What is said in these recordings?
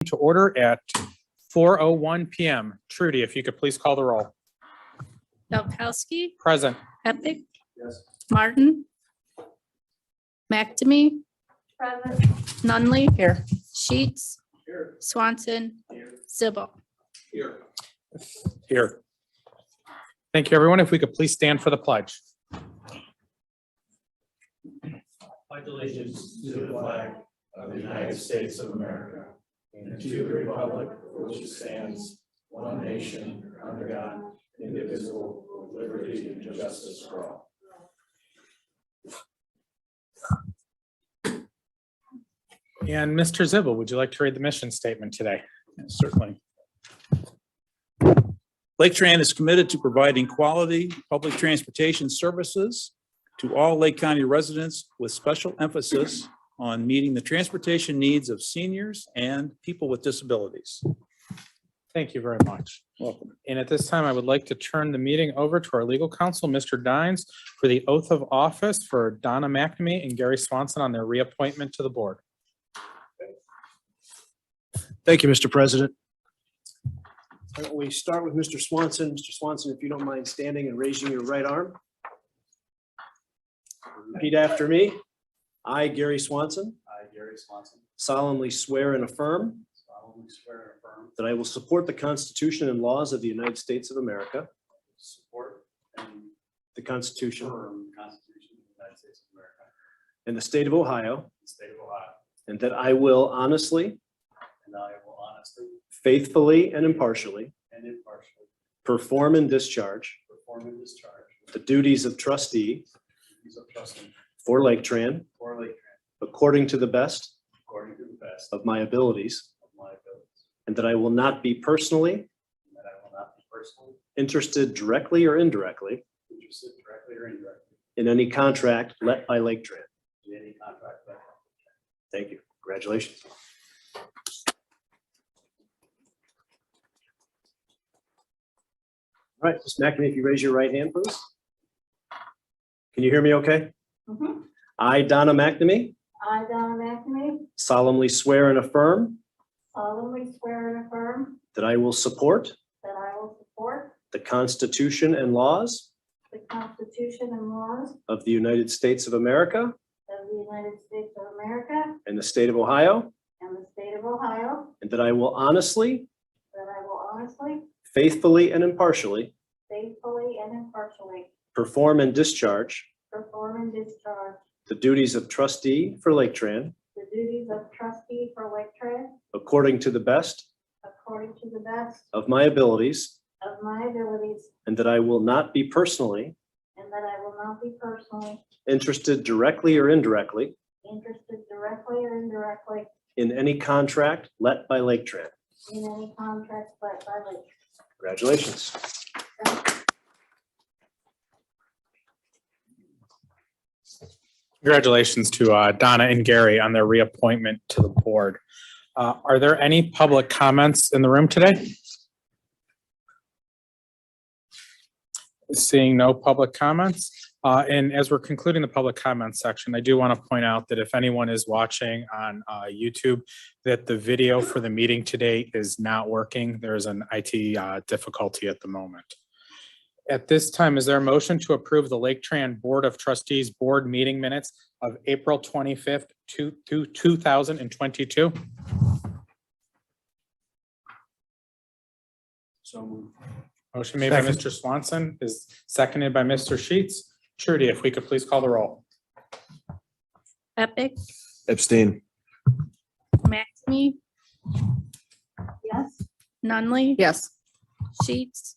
to order at 4:01 p.m. Trudy, if you could please call the roll. Belkowski, Present. Epic, Yes. Martin, McNamee, Present. Nunley, Here. Sheets, Here. Swanson, Zibble. Here. Here. Thank you, everyone. If we could please stand for the pledge. Pledge allegiance to the flag of the United States of America and to the republic for which it stands, one nation, under God, indivisible, with liberty and justice for all. And Mr. Zibble, would you like to read the mission statement today? Certainly. Laketran is committed to providing quality public transportation services to all Lake County residents with special emphasis on meeting the transportation needs of seniors and people with disabilities. Thank you very much. Welcome. And at this time, I would like to turn the meeting over to our legal counsel, Mr. Dines, for the oath of office for Donna McNamee and Gary Swanson on their reappointment to the board. Thank you, Mr. President. Why don't we start with Mr. Swanson? Mr. Swanson, if you don't mind standing and raising your right arm. Repeat after me. I, Gary Swanson, I, Gary Swanson, solemnly swear and affirm solemnly swear and affirm that I will support the Constitution and laws of the United States of America, support and the Constitution affirm the Constitution of the United States of America and the state of Ohio, and the state of Ohio, and that I will honestly, and I will honestly faithfully, and impartially and impartially perform and discharge perform and discharge the duties of trustee the duties of trustee for Laketran for Laketran according to the best according to the best of my abilities, of my abilities, and that I will not be personally and that I will not be personally interested directly or indirectly interested directly or indirectly in any contract let by Laketran. in any contract that Thank you. Congratulations. All right, Ms. McNamee, if you raise your right hand, please. Can you hear me okay? Mhm. I, Donna McNamee, I, Donna McNamee, solemnly swear and affirm solemnly swear and affirm that I will support that I will support the Constitution and laws the Constitution and laws of the United States of America of the United States of America and the state of Ohio, and the state of Ohio, and that I will honestly, that I will honestly, faithfully, and impartially faithfully, and impartially perform and discharge perform and discharge the duties of trustee for Laketran the duties of trustee for Laketran according to the best according to the best of my abilities, of my abilities, and that I will not be personally and that I will not be personally interested directly or indirectly interested directly or indirectly in any contract let by Laketran. in any contract let by Laketran. Congratulations. Congratulations to Donna and Gary on their reappointment to the board. Are there any public comments in the room today? Seeing no public comments. And as we're concluding the public comments section, I do want to point out that if anyone is watching on YouTube, that the video for the meeting today is not working. There's an IT difficulty at the moment. At this time, is there a motion to approve the Laketran Board of Trustees Board meeting minutes of April 25th, 2022? so moved. Motion made by Mr. Swanson is seconded by Mr. Sheets. Trudy, if we could please call the roll. Epic, Abstain. McNamee, Yes. Nunley. Yes. Sheets,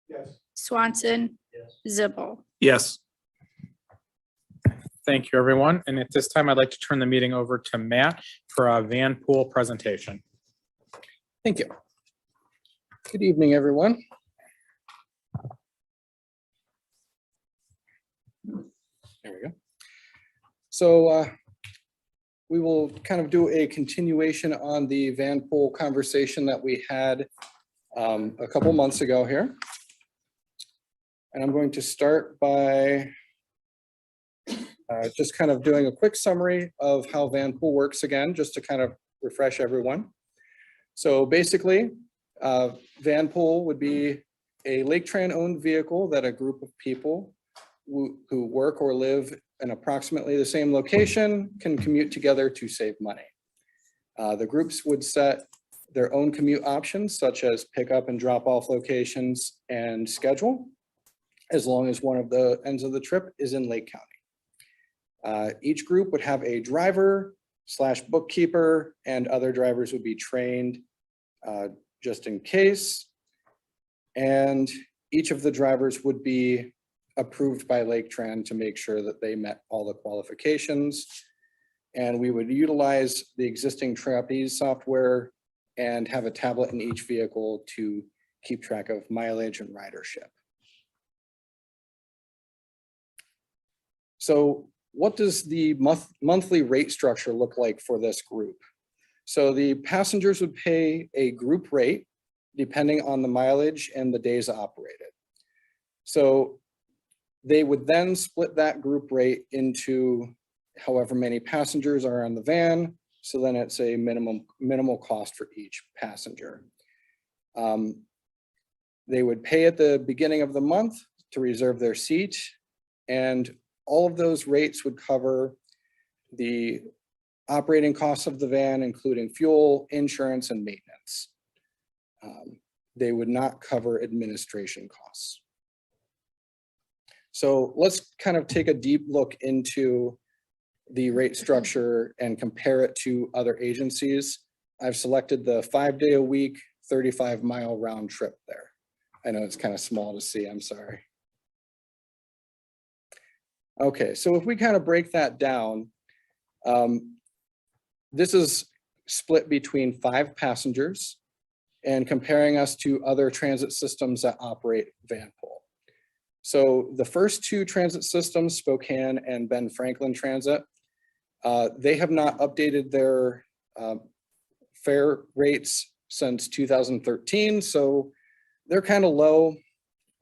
Yes. Swanson, Yes. Zibble. Yes. Thank you, everyone. And at this time, I'd like to turn the meeting over to Matt for a Van Pool presentation. Thank you. Good evening, everyone. There we go. So we will kind of do a continuation on the Van Pool conversation that we had a couple months ago here. And I'm going to start by just kind of doing a quick summary of how Van Pool works again, just to kind of refresh everyone. So basically, van pool would be a Laketran owned vehicle that a group of people who work or live in approximately the same location can commute together to save money. The groups would set their own commute options such as pickup and drop off locations and schedule, as long as one of the ends of the trip is in Lake County. Each group would have a driver / bookkeeper, and other drivers would be trained just in case. And each of the drivers would be approved by Laketran to make sure that they met all the qualifications. And we would utilize the existing Trapeze software and have a tablet in each vehicle to keep track of mileage and ridership. So what does the monthly rate structure look like for this group? So the passengers would pay a group rate depending on the mileage and the days operated. So they would then split that group rate into however many passengers are on the van. So then it's a minimal cost for each passenger. They would pay at the beginning of the month to reserve their seat, and all of those rates would cover the operating costs of the van, including fuel, insurance, and maintenance. They would not cover administration costs. So let's kind of take a deep look into the rate structure and compare it to other agencies. I've selected the 5-day-a-week, 35-mile round trip there. I know it's kind of small to see, I'm sorry. Okay, so if we kind of break that down, this is split between 5 passengers and comparing us to other transit systems that operate van pool. So the first 2 transit systems, Spokane and Ben Franklin Transit, they have not updated their fare rates since 2013, so they're kind of low.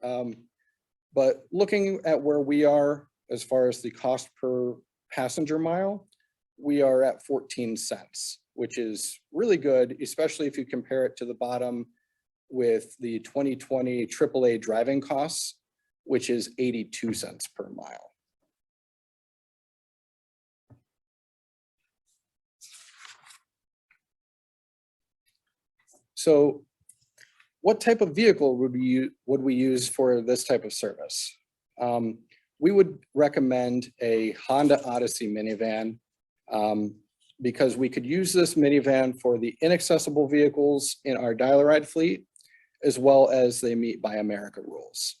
But looking at where we are as far as the cost per passenger mile, we are at 14 cents, which is really good, especially if you compare it to the bottom with the 2020 AAA driving costs, which is 82 cents per mile. So what type of vehicle would we use for this type of service? We would recommend a Honda Odyssey minivan because we could use this minivan for the inaccessible vehicles in our dial-a-ride fleet, as well as they meet Buy America rules.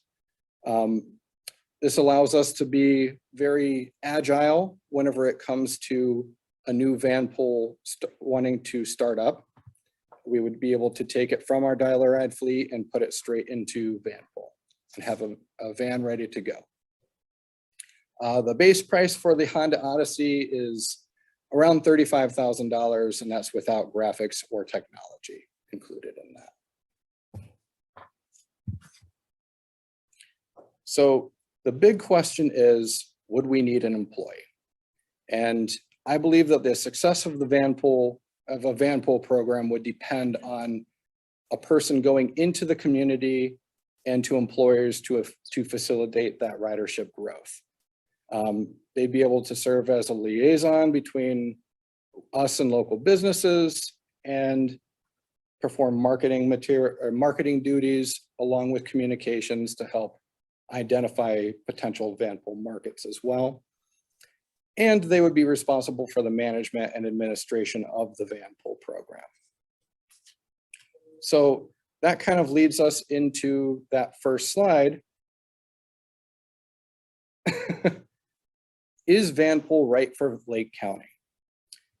This allows us to be very agile whenever it comes to a new van pool wanting to start up. We would be able to take it from our dial-a-ride fleet and put it straight into van pool and have a van ready to go. The base price for the Honda Odyssey is around $35,000, and that's without graphics or technology included in that. So the big question is, would we need an employee? And I believe that the success of a van pool program would depend on a person going into the community and to employers to facilitate that ridership growth. They'd be able to serve as a liaison between us and local businesses and perform marketing duties along with communications to help identify potential van pool markets as well. And they would be responsible for the management and administration of the van pool program. So that kind of leads us into that first slide. Is van pool right for Lake County?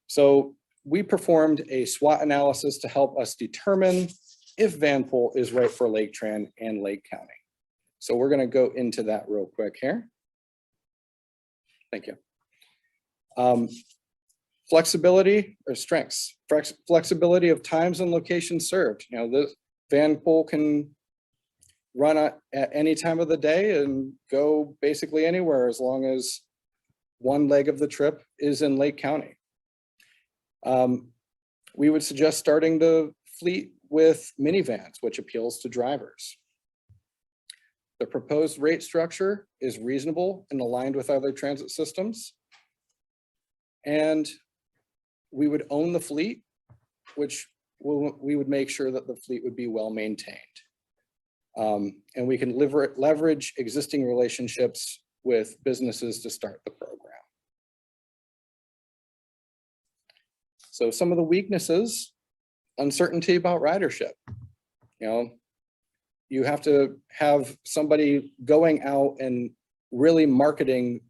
So we performed a SWOT analysis to help us determine if van pool is right for Laketran and Lake County. So we're going to go into that real quick here. Thank you. Flexibility or strengths, flexibility of times and locations served. You know, the van pool can run at any time of the day and go basically anywhere as long as one leg of the trip is in Lake County. We would suggest starting the fleet with minivans, which appeals to drivers. The proposed rate structure is reasonable and aligned with other transit systems. And we would own the fleet, which we would make sure that the fleet would be well maintained. And we can leverage existing relationships with businesses to start the program. So some of the weaknesses, uncertainty about ridership. You have to have somebody going out and really marketing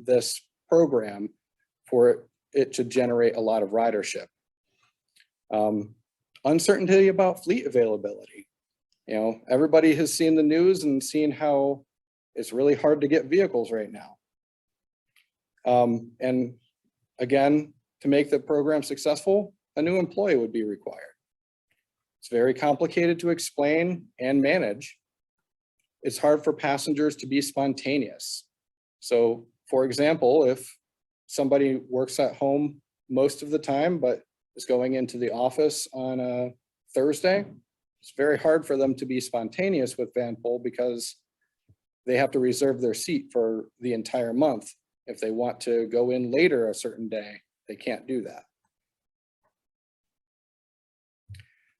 this program for it to generate a lot of ridership. Uncertainty about fleet availability. Everybody has seen the news and seen how it's really hard to get vehicles right now. And again, to make the program successful, a new employee would be required. It's very complicated to explain and manage. It's hard for passengers to be spontaneous. So, for example, if somebody works at home most of the time, but is going into the office on a Thursday, it's very hard for them to be spontaneous with Vanpol because they have to reserve their seat for the entire month. If they want to go in later a certain day, they can't do that.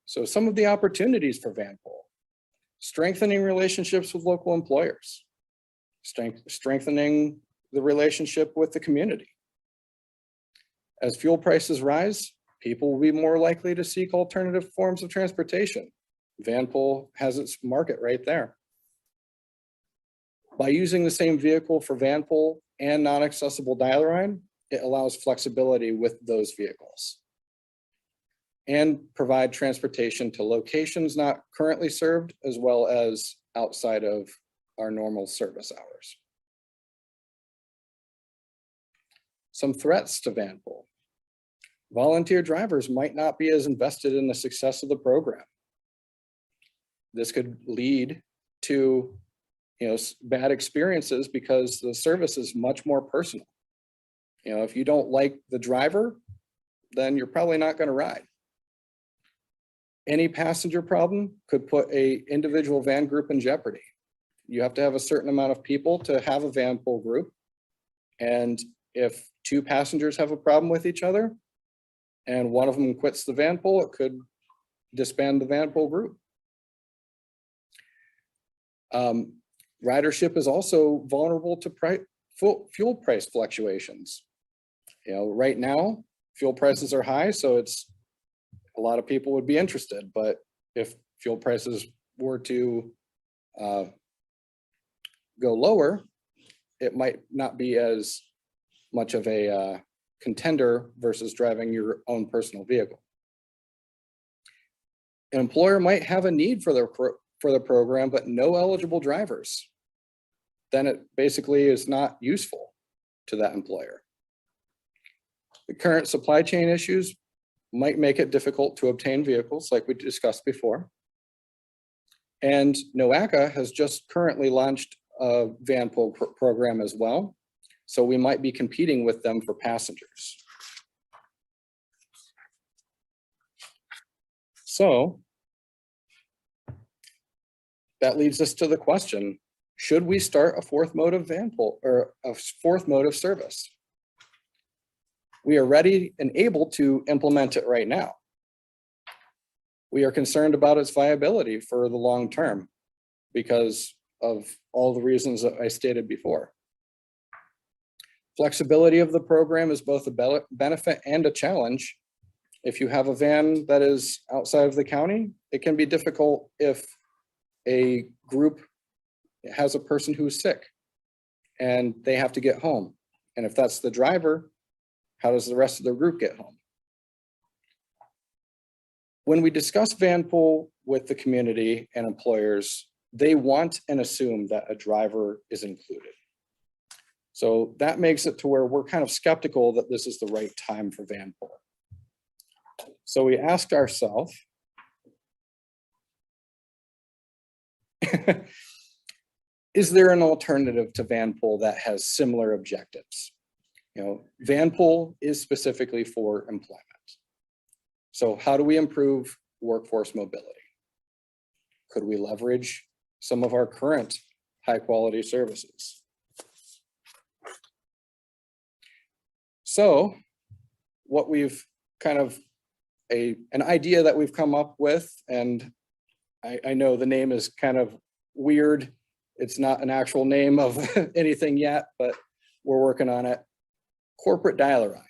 So some of the opportunities for Vanpol: strengthening relationships with local employers, strengthening the relationship with the community. As fuel prices rise, people will be more likely to seek alternative forms of transportation. Vanpol has its market right there. By using the same vehicle for Vanpol and non-accessible Dial-A-Ride, it allows flexibility with those vehicles and provide transportation to locations not currently served, as well as outside of our normal service hours. Some threats to Vanpol: volunteer drivers might not be as invested in the success of the program. This could lead to bad experiences because the service is much more personal. If you don't like the driver, then you're probably not going to ride. Any passenger problem could put an individual van group in jeopardy. You have to have a certain amount of people to have a Vanpol group. And if two passengers have a problem with each other and one of them quits the Vanpol, it could disband the Vanpol group. Ridership is also vulnerable to fuel price fluctuations. Right now, fuel prices are high, so a lot of people would be interested, but if fuel prices were to go lower, it might not be as much of a contender versus driving your own personal vehicle. An employer might have a need for the program, but no eligible drivers. Then it basically is not useful to that employer. The current supply chain issues might make it difficult to obtain vehicles, like we discussed before. And NOACA has just currently launched a Vanpol program as well. So we might be competing with them for passengers. So that leads us to the question: should we start a fourth mode of Vanpol, or a fourth mode of service? We are ready and able to implement it right now. We are concerned about its viability for the long term because of all the reasons that I stated before. Flexibility of the program is both a benefit and a challenge. If you have a van that is outside of the county, it can be difficult if a group has a person who's sick and they have to get home. And if that's the driver, how does the rest of the group get home? When we discuss Vanpol with the community and employers, they want and assume that a driver is included. So that makes it to where we're kind of skeptical that this is the right time for Vanpol. So we asked ourselves, is there an alternative to Vanpol that has similar objectives? Vanpol is specifically for employment. So how do we improve workforce mobility? Could we leverage some of our current high-quality services? So what we've kind of an idea that we've come up with, and I know the name is kind of weird. It's not an actual name of anything yet, but we're working on it. Corporate dial-a-ride.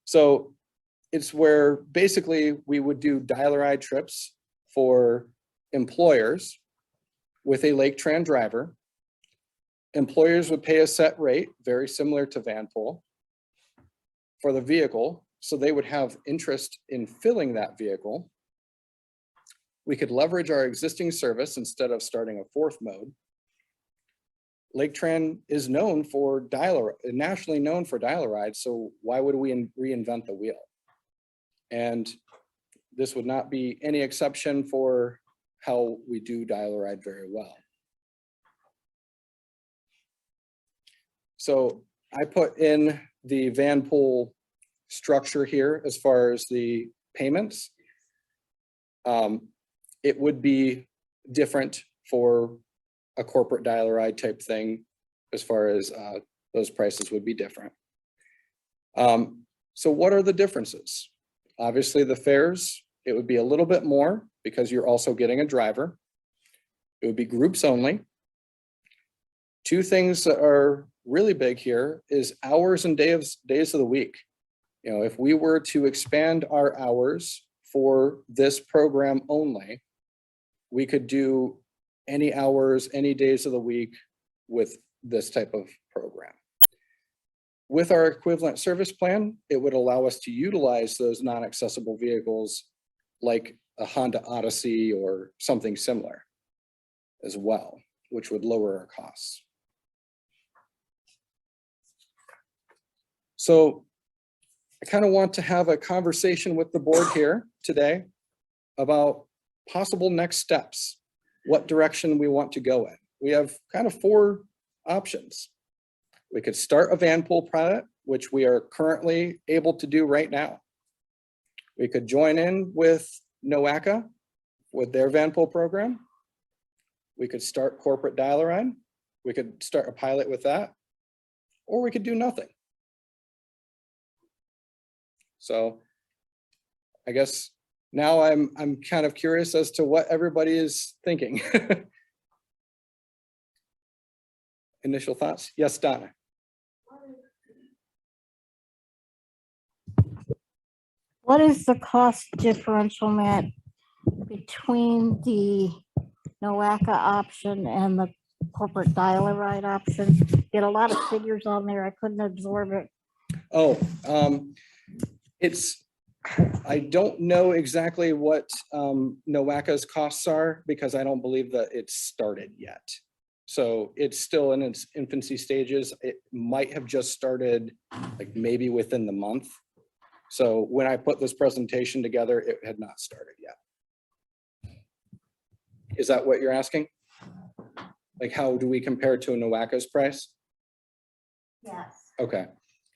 So it's where basically we would do dial-a-ride trips for employers with a Laketran driver. Employers would pay a set rate, very similar to Vanpool, for the vehicle, so they would have interest in filling that vehicle. We could leverage our existing service instead of starting a fourth mode. Laketran is known for nationally known for dial-a-ride, so why would we reinvent the wheel? And this would not be any exception for how we do dial-a-ride very well. So I put in the Vanpool structure here as far as the payments. It would be different for a corporate dial-a-ride type thing as far as those prices would be different. So what are the differences? Obviously the fares, it would be a little bit more because you're also getting a driver. It would be groups only. Two things that are really big here is hours and days of the week. You know, if we were to expand our hours for this program only, we could do any hours, any days of the week with this type of program. With our equivalent service plan, it would allow us to utilize those non-accessible vehicles like a Honda Odyssey or something similar as well, which would lower our costs. So I kind of want to have a conversation with the board here today about possible next steps, what direction we want to go in. We have kind of 4 options. We could start a Vanpool pilot, which we are currently able to do right now. We could join in with NOACA with their Vanpool program. We could start corporate dial-a-ride. We could start a pilot with that, or we could do nothing. So I guess now I'm kind of curious as to what everybody is thinking. Initial thoughts? Yes, Donna. What is the cost differential, Matt, between the NOACA option and the corporate dial-a-ride option? Get a lot of figures on there. I couldn't absorb it. Oh, I don't know exactly what NOACA's costs are because I don't believe that it's started yet. So it's still in its infancy stages. It might have just started like maybe within the month. So when I put this presentation together, it had not started yet. Is that what you're asking? Like, how do we compare to a NOACA's price? Yes. Okay.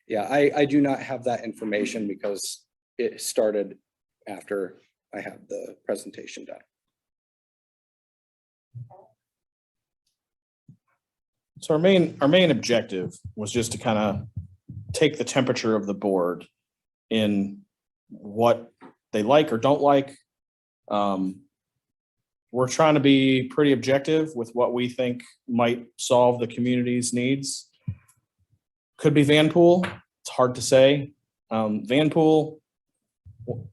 Yeah, I do not have that information because it started after I had the presentation done. So our main objective was just to kind of take the temperature of the board in what they like or don't like. We're trying to be pretty objective with what we think might solve the community's needs. Could be Vanpool. It's hard to say. Vanpool,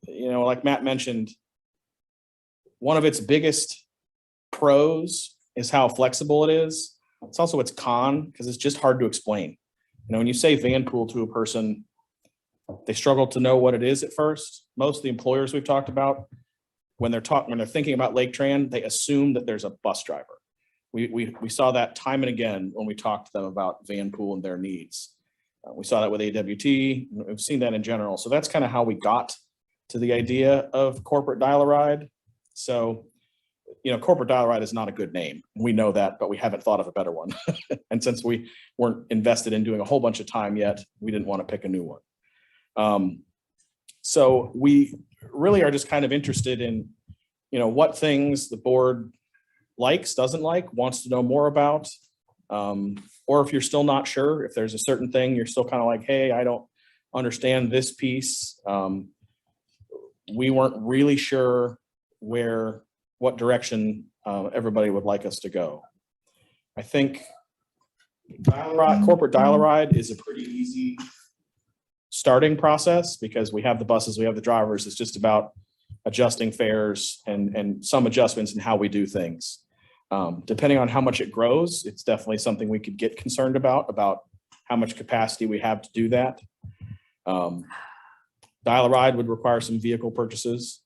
you know, like Matt mentioned, one of its biggest pros is how flexible it is. It's also its con because it's just hard to explain. You know, when you say Vanpool to a person, they struggle to know what it is at first. Most of the employers we've talked about, when they're thinking about Laketran, they assume that there's a bus driver. We saw that time and again when we talked to them about Vanpool and their needs. We saw that with AWT. We've seen that in general. So that's kind of how we got to the idea of corporate dial-a-ride. So, you know, corporate dial-a-ride is not a good name. We know that, but we haven't thought of a better one. And since we weren't invested in doing a whole bunch of time yet, we didn't want to pick a new one. So we really are just kind of interested in, what things the board likes, doesn't like, wants to know more about. Or if you're still not sure, if there's a certain thing, you're still kind of like, hey, I don't understand this piece. We weren't really sure what direction everybody would like us to go. I think corporate dial-a-ride is a pretty easy starting process because we have the buses, we have the drivers. It's just about adjusting fares and some adjustments in how we do things. Depending on how much it grows, it's definitely something we could get concerned about how much capacity we have to do that. Dial-a-ride would require some vehicle purchases.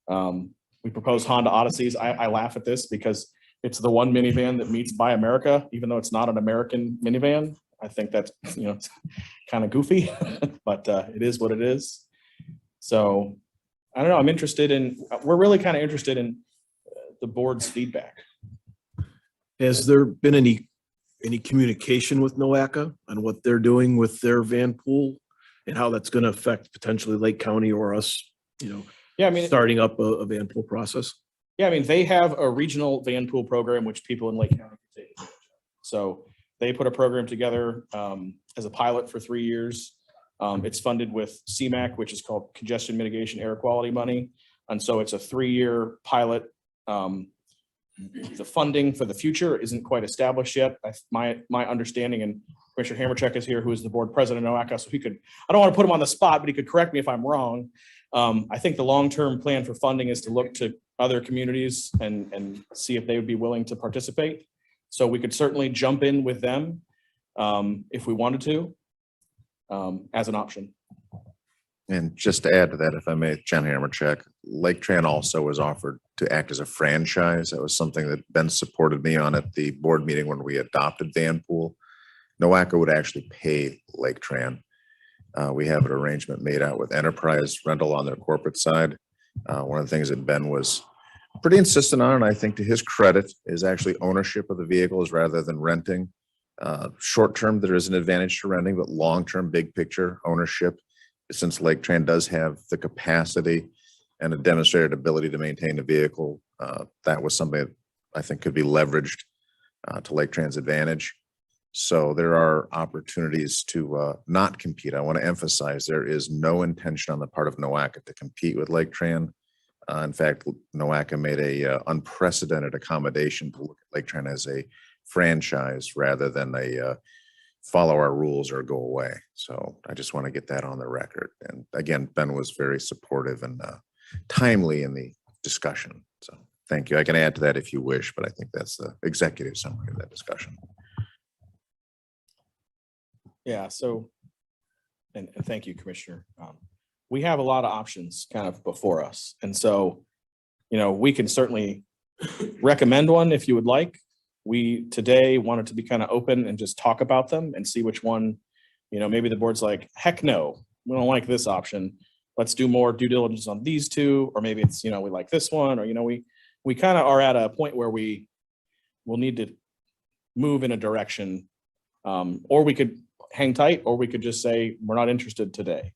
We propose Honda Odysseys. I laugh at this because it's the one minivan that meets Buy America, even though it's not an American minivan. I think that's, kind of goofy, but it is what it is. So I don't know. We're really kind of interested in the board's feedback. Has there been any communication with NOACA on what they're doing with their van pool and how that's going to affect potentially Lake County or us, Yeah, I mean, starting up a van pool process? Yeah, I mean, they have a regional van pool program, which people in Lake County can take advantage of. So they put a program together as a pilot for 3 years. It's funded with CMAQ, which is called Congestion Mitigation Air Quality Money. And so it's a 3-year pilot. The funding for the future isn't quite established yet. My understanding, and Commissioner Hammercheck is here, who is the board president of NOACA, so I don't want to put him on the spot, but he could correct me if I'm wrong. I think the long-term plan for funding is to look to other communities and see if they would be willing to participate. So we could certainly jump in with them if we wanted to, as an option. And just to add to that, if I may, John Hammercheck, Laketran also was offered to act as a franchise. That was something that Ben supported me on at the board meeting when we adopted Vanpool. NOACA would actually pay Laketran. We have an arrangement made out with Enterprise Rental on their corporate side. One of the things that Ben was pretty insistent on, and I think to his credit, is actually ownership of the vehicles rather than renting. Short term, there is an advantage to renting, but long term, big picture ownership, since Laketran does have the capacity and a demonstrated ability to maintain the vehicle, that was something that I think could be leveraged to Laketran's advantage. So there are opportunities to not compete. I want to emphasize there is no intention on the part of NOACA to compete with Laketran. In fact, NOACA made a unprecedented accommodation to look at Laketran as a franchise rather than a follow our rules or go away. So I just want to get that on the record. And again, Ben was very supportive and timely in the discussion. So thank you. I can add to that if you wish, but I think that's the executive summary of that discussion. Yeah, so, and thank you, Commissioner. We have a lot of options kind of before us. And so, we can certainly recommend one if you would like. We today wanted to be kind of open and just talk about them and see which one, maybe the board's like, heck no, we don't like this option. Let's do more due diligence on these two, or maybe it's, we like this one, or, we kind of are at a point where we will need to move in a direction, or we could hang tight, or we could just say, we're not interested today.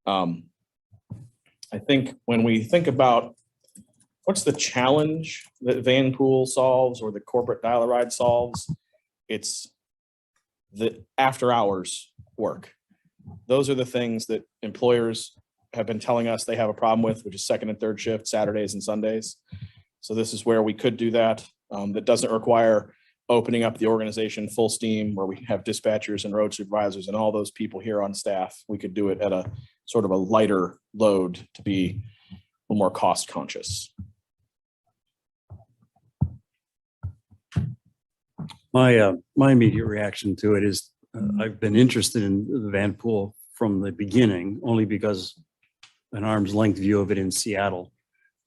I think when we think about what's the challenge that Vanpool solves or the corporate dial-a-ride solves, it's the after hours work. Those are the things that employers have been telling us they have a problem with, which is second and third shift, Saturdays and Sundays. So this is where we could do that. That doesn't require opening up the organization full steam, where we have dispatchers and road supervisors and all those people here on staff. We could do it at a sort of a lighter load to be a little more cost conscious. My immediate reaction to it is I've been interested in the Vanpool from the beginning, only because an arm's length view of it in Seattle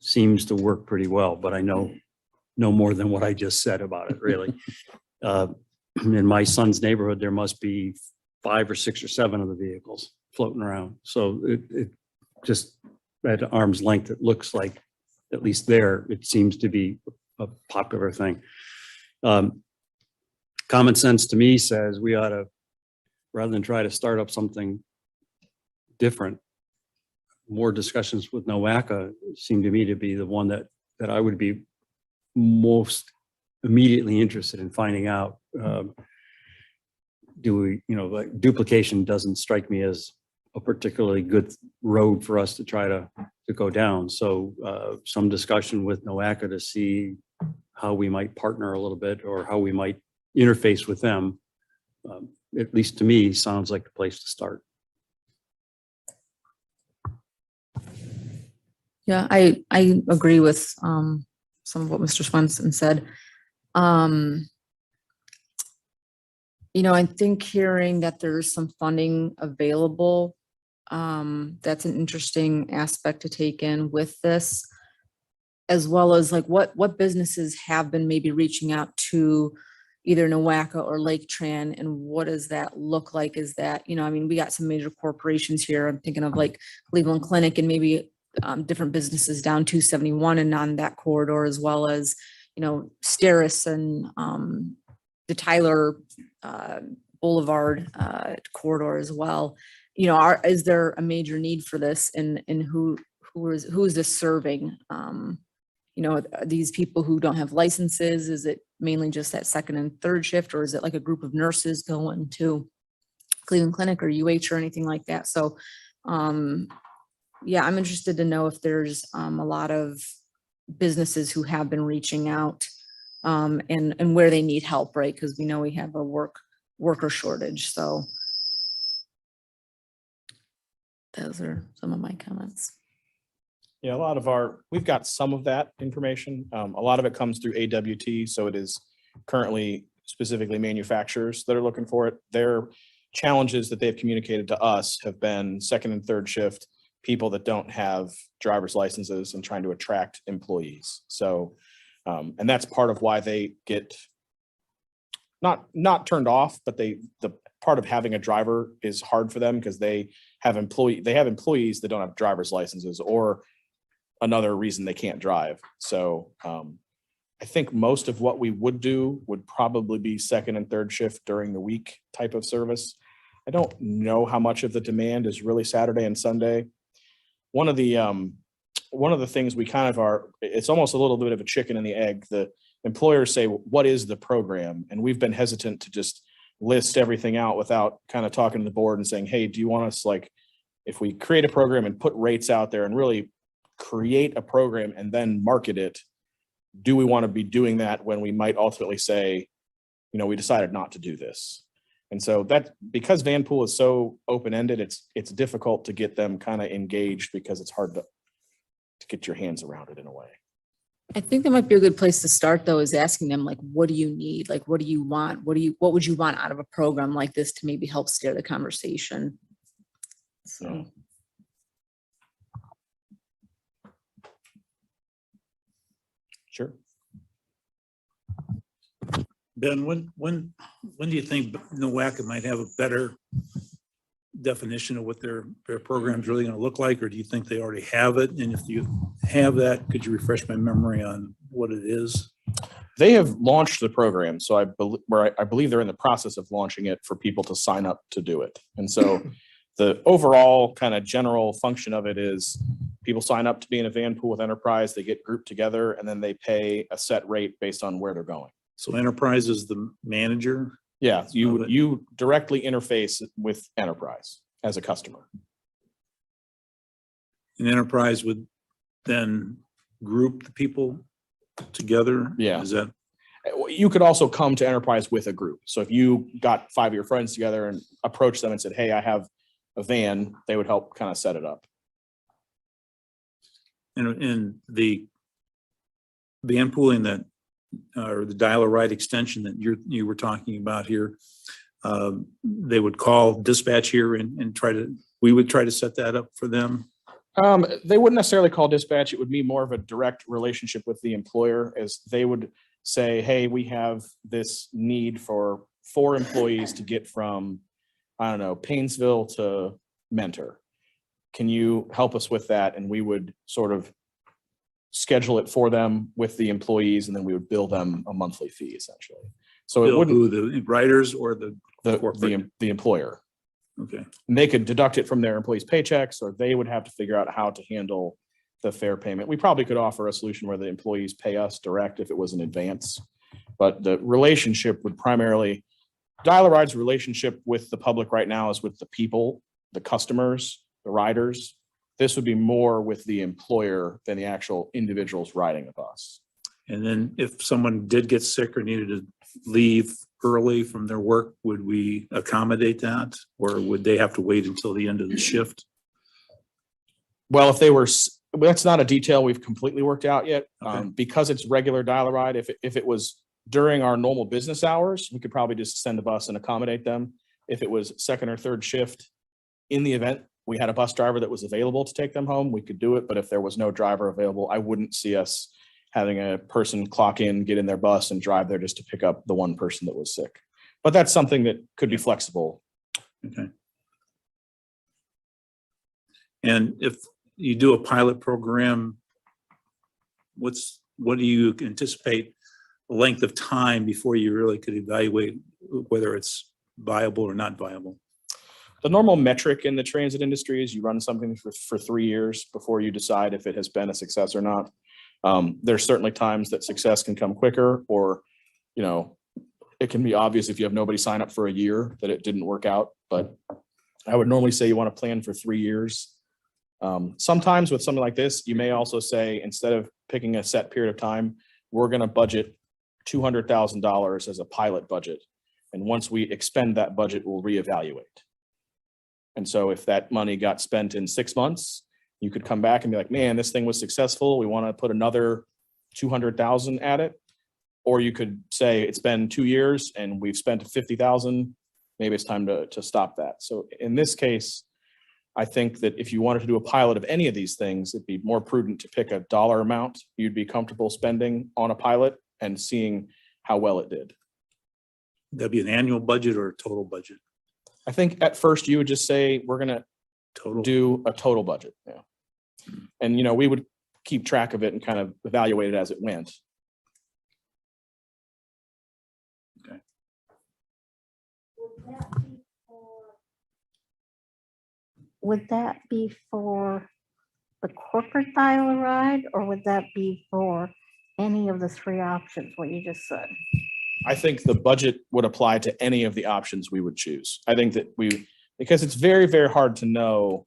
seems to work pretty well, but I know no more than what I just said about it, really. In my son's neighborhood, there must be 5 or 6 or 7 of the vehicles floating around. So it just at arm's length, it looks like, at least there, it seems to be a popular thing. Common sense to me says we ought to, rather than try to start up something different, more discussions with NOACA seem to me to be the one that I would be most immediately interested in finding out. Do we, like duplication doesn't strike me as a particularly good road for us to try to go down. So some discussion with NOACA to see how we might partner a little bit or how we might interface with them, at least to me, sounds like the place to start. Yeah, I agree with some of what Mr. Swenson said. I think hearing that there's some funding available, that's an interesting aspect to take in with this, as well as like what businesses have been maybe reaching out to either NOACA or Laketran, and what does that look like? Is that, we got some major corporations here. I'm thinking of like Cleveland Clinic and maybe different businesses down 271 and on that corridor, as well as, Steris and the Tyler Boulevard corridor as well. Is there a major need for this, and who is this serving? These people who don't have licenses, is it mainly just that second and third shift, or is it like a group of nurses going to Cleveland Clinic or UH or anything like that? So, yeah, I'm interested to know if there's a lot of businesses who have been reaching out and where they need help, right? Because we know we have a worker shortage. So those are some of my comments. Yeah, we've got some of that information. A lot of it comes through AWT. So it is currently specifically manufacturers that are looking for it. Their challenges that they've communicated to us have been second and third shift, people that don't have driver's licenses and trying to attract employees. So, and that's part of why they get not turned off, but the part of having a driver is hard for them because they have employees that don't have driver's licenses or another reason they can't drive. So I think most of what we would do would probably be second and third shift during the week type of service. I don't know how much of the demand is really Saturday and Sunday. One of the things we kind of are, it's almost a little bit of a chicken and the egg. The employers say, what is the program? And we've been hesitant to just list everything out without kind of talking to the board and saying, hey, do you want us, like, if we create a program and put rates out there and really create a program and then market it, do we want to be doing that when we might ultimately say, we decided not to do this? And so that, because Vanpool is so open-ended, it's difficult to get them kind of engaged because it's hard to get your hands around it in a way. I think that might be a good place to start, though, is asking them, like, what do you need? Like, what do you want? What would you want out of a program like this to maybe help steer the conversation? So. Yeah. Sure. Ben, when do you think NOACA might have a better definition of what their program is really going to look like, or do you think they already have it? And if you have that, could you refresh my memory on what it is? They have launched the program, so I believe they're in the process of launching it for people to sign up to do it. And so the overall kind of general function of it is people sign up to be in a Vanpool with Enterprise, they get grouped together, and then they pay a set rate based on where they're going. So Enterprise is the manager? Yeah, you directly interface with Enterprise as a customer. And Enterprise would then group the people together? Yeah. Is that? You could also come to Enterprise with a group. So if you got 5 of your friends together and approached them and said, hey, I have a van, they would help kind of set it up. And the Vanpooling that, or the dial-a-ride extension that you were talking about here, they would call dispatch here and we would try to set that up for them. They wouldn't necessarily call dispatch. It would be more of a direct relationship with the employer, as they would say, hey, we have this need for 4 employees to get from, I don't know, Painesville to Mentor. Can you help us with that? And we would sort of schedule it for them with the employees, and then we would bill them a monthly fee essentially. So it wouldn't, the writers or the the employer. Okay, And they could deduct it from their employees' paychecks, or they would have to figure out how to handle the fare payment. We probably could offer a solution where the employees pay us direct if it was in advance. But the relationship would primarily, Dial-A-Ride's relationship with the public right now is with the people, the customers, the riders. This would be more with the employer than the actual individuals riding a bus. and then if someone did get sick or needed to leave early from their work, would we accommodate that? Or would they have to wait until the end of the shift? Well, if they were, that's not a detail we've completely worked out yet. Okay. Because it's regular Dial-A-Ride, if it was during our normal business hours, we could probably just send a bus and accommodate them. If it was second or third shift, in the event we had a bus driver that was available to take them home, we could do it. But if there was no driver available, I wouldn't see us having a person clock in, get in their bus and drive there just to pick up the one person that was sick. But that's something that could be flexible. Okay. And if you do a pilot program, what do you anticipate the length of time before you really could evaluate whether it's viable or not viable? The normal metric in the transit industry is you run something for 3 years before you decide if it has been a success or not. There's certainly times that success can come quicker, or, you know, it can be obvious if you have nobody sign up for a year that it didn't work out. But I would normally say you want to plan for 3 years. Sometimes with something like this, you may also say, instead of picking a set period of time, we're going to budget $200,000 as a pilot budget. And once we expend that budget, we'll reevaluate. And so if that money got spent in 6 months, you could come back and be like, man, this thing was successful. We want to put another 200,000 at it. Or you could say it's been 2 years and we've spent 50,000. Maybe it's time to stop that. So in this case, I think that if you wanted to do a pilot of any of these things, it'd be more prudent to pick a dollar amount you'd be comfortable spending on a pilot and seeing how well it did. That'd be an annual budget or a total budget? I think at first you would just say, we're going to Total. do a total budget. Yeah. And, you know, we would keep track of it and kind of evaluate it as it went. Would that be for the corporate Dial-A-Ride, or would that be for any of the three options, what you just said? I think the budget would apply to any of the options we would choose. I think that because it's very, very hard to know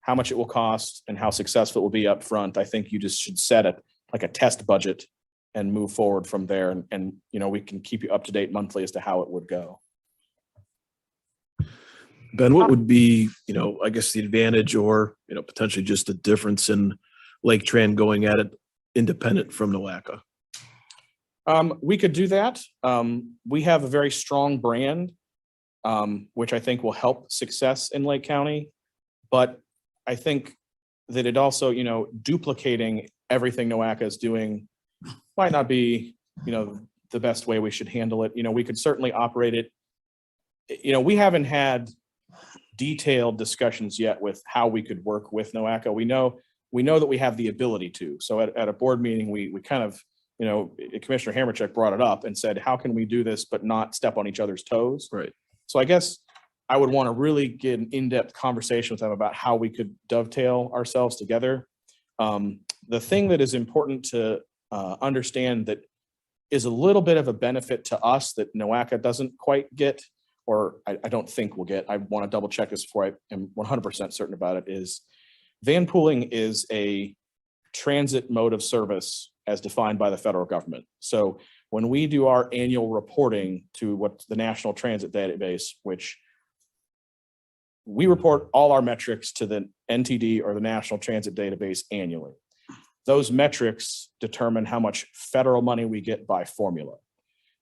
how much it will cost and how successful it will be up front. I think you just should set it like a test budget and move forward from there. And, you know, we can keep you up to date monthly as to how it would go. Ben, what would be, you know, I guess the advantage or, you know, potentially just the difference in Laketran going at it independent from NOACA? We could do that. We have a very strong brand, which I think will help success in Lake County. But I think that it also, you know, duplicating everything NOACA is doing might not be, you know, the best way we should handle it. You know, we could certainly operate it. You know, we haven't had detailed discussions yet with how we could work with NOACA. We know that we have the ability to. So at a board meeting, we kind of, you know, Commissioner Hammercheck brought it up and said, how can we do this but not step on each other's toes? Right. So I guess I would want to really get an in-depth conversation with them about how we could dovetail ourselves together. The thing that is important to understand that is a little bit of a benefit to us that NOACA doesn't quite get, or I don't think we'll get, I want to double check this before I am 100% certain about it, is van pooling is a transit mode of service as defined by the federal government. So when we do our annual reporting to what's the National Transit Database, which we report all our metrics to the NTD or the National Transit Database annually. Those metrics determine how much federal money we get by formula.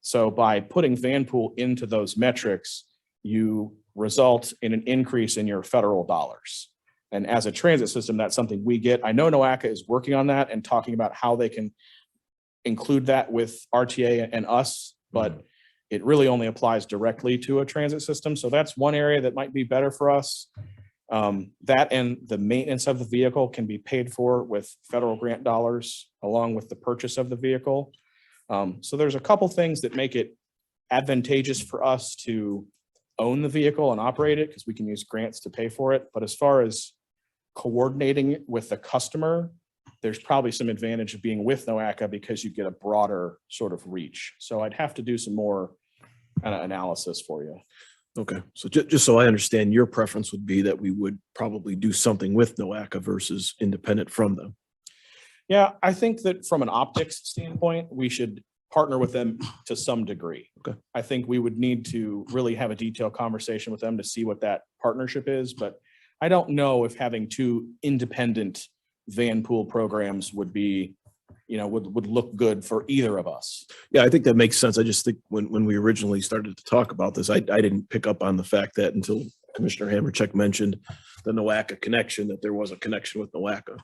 So by putting Vanpool into those metrics, you result in an increase in your federal dollars. And as a transit system, that's something we get. I know NOACA is working on that and talking about how they can include that with RTA and us, but it really only applies directly to a transit system. So that's one area that might be better for us. That and the maintenance of the vehicle can be paid for with federal grant dollars along with the purchase of the vehicle. So there's a couple things that make it advantageous for us to own the vehicle and operate it because we can use grants to pay for it. But as far as coordinating it with the customer, there's probably some advantage of being with NOACA because you get a broader sort of reach. So I'd have to do some more kind of analysis for you. Okay, so just so I understand, your preference would be that we would probably do something with NOACA versus independent from them. Yeah, I think that from an optics standpoint, we should partner with them to some degree. Okay. I think we would need to really have a detailed conversation with them to see what that partnership is, but I don't know if having two independent van pool programs would be, would look good for either of us. Yeah, I think that makes sense. I just think when we originally started to talk about this, I didn't pick up on the fact that until Commissioner Hammercheck mentioned the NOACA connection, that there was a connection with NOACA.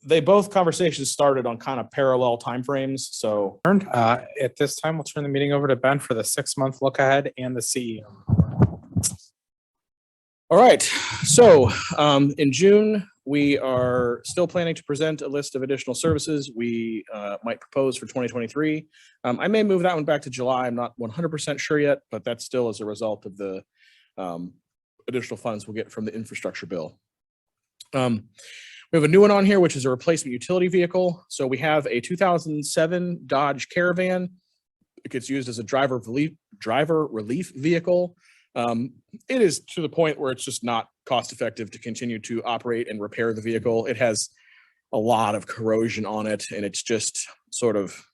They both conversations started on kind of parallel timeframes. So At this time, we'll turn the meeting over to Ben for the 6-month look ahead and the CEO. all right, so in June, we are still planning to present a list of additional services we might propose for 2023. I may move that one back to July. I'm not 100% sure yet, but that's still as a result of the additional funds we'll get from the infrastructure bill. We have a new one on here, which is a replacement utility vehicle. So we have a 2007 Dodge Caravan. It gets used as a driver relief vehicle. It is to the point where it's just not cost effective to continue to operate and repair the vehicle. It has a lot of corrosion on it, and it's just sort of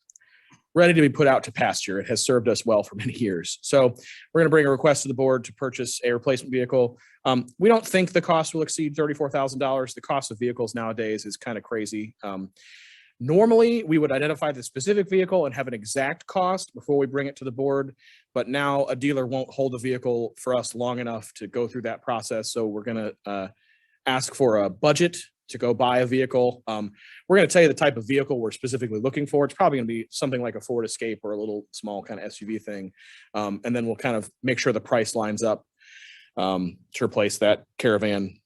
ready to be put out to pasture. It has served us well for many years. So we're going to bring a request to the board to purchase a replacement vehicle. We don't think the cost will exceed $34,000. The cost of vehicles nowadays is kind of crazy. Normally, we would identify the specific vehicle and have an exact cost before we bring it to the board. But now a dealer won't hold the vehicle for us long enough to go through that process. So we're going to ask for a budget to go buy a vehicle. We're going to tell you the type of vehicle we're specifically looking for. It's probably going to be something like a Ford Escape or a little small kind of SUV thing. And then we'll kind of make sure the price lines up to replace that Caravan.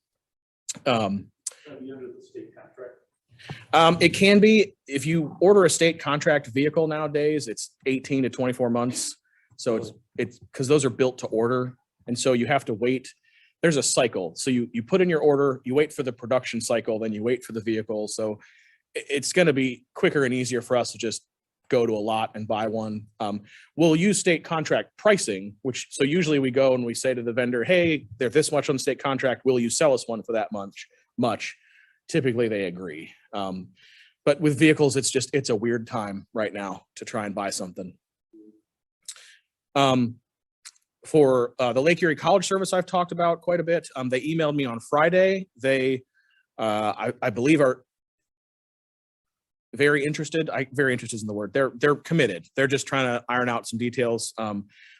It can be, if you order a state contract vehicle nowadays, it's 18 to 24 months. So it's because those are built to order. And so you have to wait. There's a cycle. So you put in your order, you wait for the production cycle, then you wait for the vehicle. So it's going to be quicker and easier for us to just go to a lot and buy one. We'll use state contract pricing, so usually we go and we say to the vendor, hey, they're this much on the state contract. Will you sell us one for that much? Typically they agree. But with vehicles, it's a weird time right now to try and buy something. For the Lake Erie College Service, I've talked about quite a bit. They emailed me on Friday. They, I believe, are very interested. Very interested is in the word. They're committed. They're just trying to iron out some details. I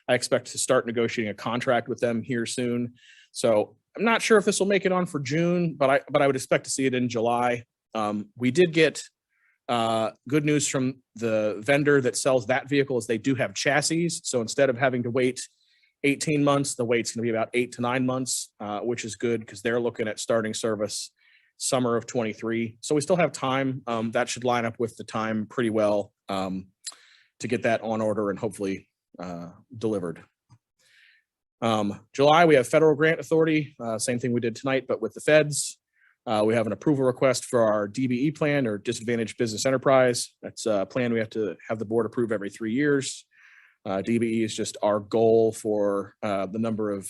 expect to start negotiating a contract with them here soon. So I'm not sure if this will make it on for June, but I would expect to see it in July. We did get good news from the vendor that sells that vehicle is they do have chassis. So instead of having to wait 18 months, the wait's going to be about 8 to 9 months, which is good because they're looking at starting service summer of 23. So we still have time. That should line up with the time pretty well to get that on order and hopefully delivered. July, we have federal grant authority, same thing we did tonight, but with the feds. We have an approval request for our DBE plan or disadvantaged business enterprise. That's a plan we have to have the board approve every 3 years. DBE is just our goal for the number of,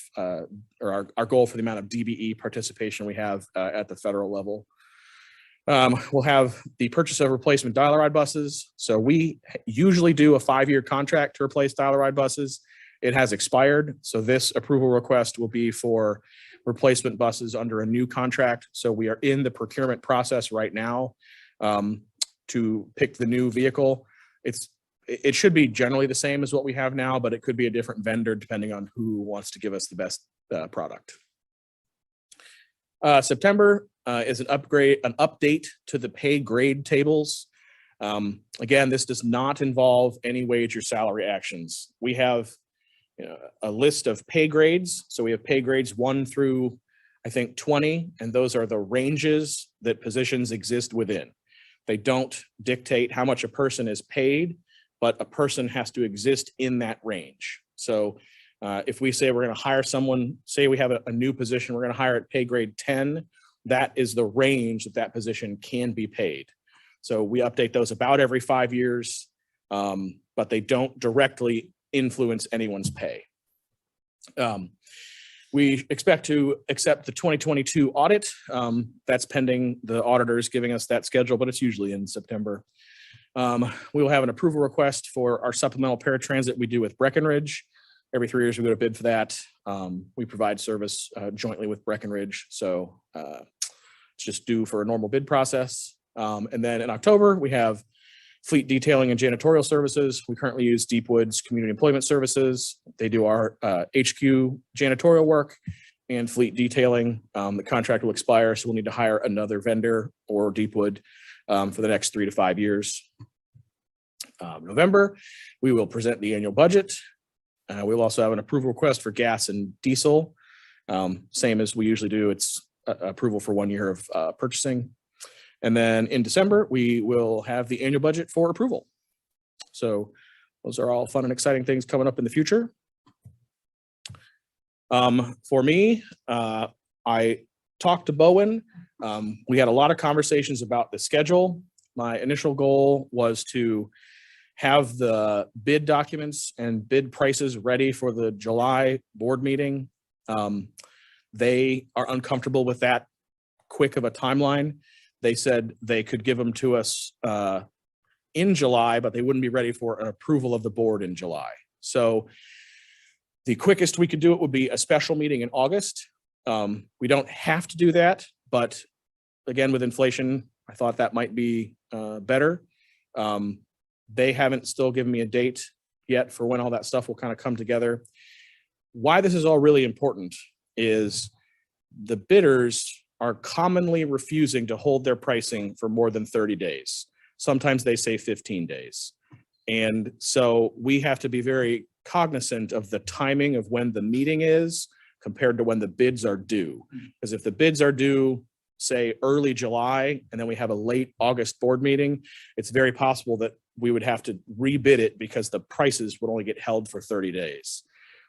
or our goal for the amount of DBE participation we have at the federal level. We'll have the purchase of replacement dial-a-ride buses. So we usually do a 5-year contract to replace dial-a-ride buses. It has expired. So this approval request will be for replacement buses under a new contract. So we are in the procurement process right now to pick the new vehicle. It should be generally the same as what we have now, but it could be a different vendor depending on who wants to give us the best product. September is an update to the pay grade tables. Again, this does not involve any wage or salary actions. We have a list of pay grades. So we have pay grades 1 through, I think, 20, and those are the ranges that positions exist within. They don't dictate how much a person is paid, but a person has to exist in that range. So If we say we're going to hire someone, say we have a new position, we're going to hire at pay grade 10, that is the range that that position can be paid. So we update those about every 5 years, but they don't directly influence anyone's pay. We expect to accept the 2022 audit. That's pending the auditors giving us that schedule, but it's usually in September. We will have an approval request for our supplemental paratransit we do with Breckenridge. Every 3 years, we go to bid for that. We provide service jointly with Breckenridge, so it's just due for a normal bid process. And then in October, we have fleet detailing and janitorial services. We currently use Deepwood's Community Employment Services. They do our HQ janitorial work and fleet detailing. The contract will expire, so we'll need to hire another vendor or Deepwood for the next 3 to 5 years. November, we will present the annual budget. We'll also have an approval request for gas and diesel. Same as we usually do. It's approval for 1 year of purchasing. And then in December, we will have the annual budget for approval. So those are all fun and exciting things coming up in the future. For me, I talked to Bowen. We had a lot of conversations about the schedule. My initial goal was to have the bid documents and bid prices ready for the July board meeting. They are uncomfortable with that quick of a timeline. They said they could give them to us in July, but they wouldn't be ready for an approval of the board in July. So the quickest we could do it would be a special meeting in August. We don't have to do that, but again, with inflation, I thought that might be better. They haven't still given me a date yet for when all that stuff will kind of come together. Why this is all really important is the bidders are commonly refusing to hold their pricing for more than 30 days. Sometimes they say 15 days. And so we have to be very cognizant of the timing of when the meeting is compared to when the bids are due. Because if the bids are due, say early July, and then we have a late August board meeting, it's very possible that we would have to rebid it because the prices would only get held for 30 days.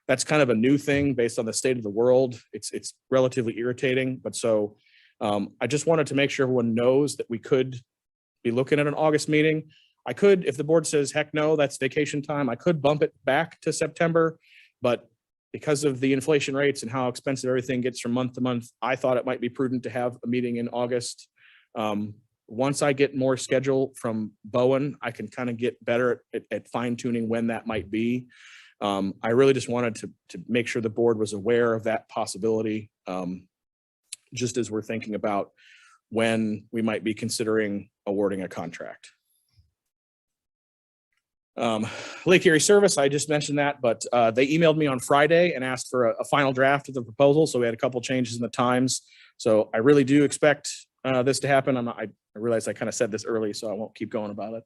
That's kind of a new thing based on the state of the world. It's relatively irritating, but so I just wanted to make sure everyone knows that we could be looking at an August meeting. I could, if the board says, heck no, that's vacation time, I could bump it back to September, but because of the inflation rates and how expensive everything gets from month to month, I thought it might be prudent to have a meeting in August. Once I get more schedule from Bowen, I can kind of get better at fine tuning when that might be. I really just wanted to make sure the board was aware of that possibility, just as we're thinking about when we might be considering awarding a contract. Lake Erie Service, I just mentioned that, but they emailed me on Friday and asked for a final draft of the proposal. So we had a couple changes in the times. So I really do expect this to happen. I realized I kind of said this early, so I won't keep going about it.